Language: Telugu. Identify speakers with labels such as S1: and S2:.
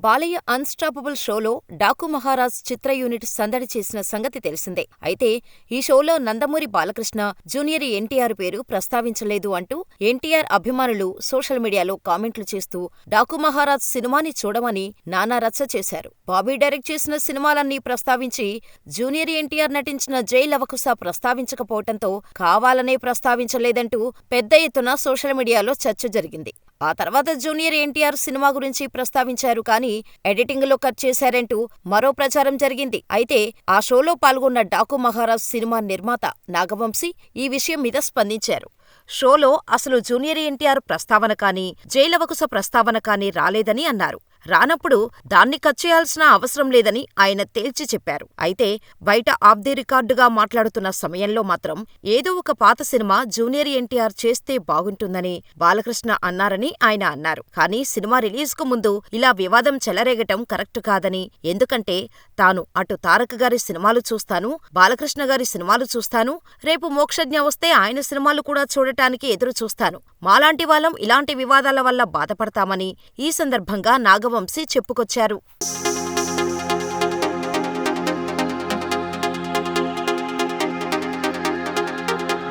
S1: బాలయ్య అన్స్టాపబుల్ షోలో డాకు మహారాజ్ చిత్ర యూనిట్ సందడి చేసిన సంగతి తెలిసిందే. అయితే ఈ షోలో నందమూరి బాలకృష్ణ, జూనియర్ ఎన్టీఆర్ పేరు ప్రస్తావించలేదు అంటూ ఎన్టీఆర్ అభిమానులు సోషల్ మీడియాలో కామెంట్లు చేస్తూ డాకు మహారాజ్ సినిమాని చూడమని నానా రచ్చ చేశారు. బాబీ డైరెక్ట్ చేసిన సినిమాలన్నీ ప్రస్తావించి జూనియర్ ఎన్టీఆర్ నటించిన జై లవకుశ ప్రస్తావించకపోవటంతో కావాలనే ప్రస్తావించలేదంటూ పెద్ద ఎత్తున సోషల్ మీడియాలో చర్చ జరిగింది. ఆ తర్వాత జూనియర్ ఎన్టీఆర్ సినిమా గురించి ప్రస్తావించారు కానీ ఎడిటింగ్ లో కట్ చేశారంటూ మరో ప్రచారం జరిగింది. అయితే ఆ షోలో పాల్గొన్న డాకు మహారాజ్ సినిమా నిర్మాత నాగవంశీ ఈ విషయం మీద స్పందించారు. షోలో అసలు జూనియర్ ఎన్టీఆర్ ప్రస్తావన కానీ, జై లవకుశ ప్రస్తావన కానీ రాలేదని అన్నారు. రానప్పుడు దాన్ని కట్ చేయాల్సిన అవసరం లేదని ఆయన తేల్చి చెప్పారు. అయితే బయట ఆఫ్ ది రికార్డుగా మాట్లాడుతున్న సమయంలో మాత్రం ఏదో ఒక పాత సినిమా జూనియర్ ఎన్టీఆర్ చేస్తే బాగుంటుందని బాలకృష్ణ అన్నారని ఆయన అన్నారు. కానీ సినిమా రిలీజ్ కు ముందు ఇలా వివాదం చెలరేగటం కరెక్ట్ కాదని, ఎందుకంటే తాను అటు తారక్ గారి సినిమాలు చూస్తాను, బాలకృష్ణ గారి సినిమాలు చూస్తాను, రేపు మోక్షజ్ఞ వస్తే ఆయన సినిమాలు కూడా చూడటానికి ఎదురు చూస్తాను. మాలాంటి వాళ్ళం ఇలాంటి వివాదాల వల్ల బాధపడతామని ఈ సందర్భంగా నాగవంశీ చెప్పుకొచ్చారు.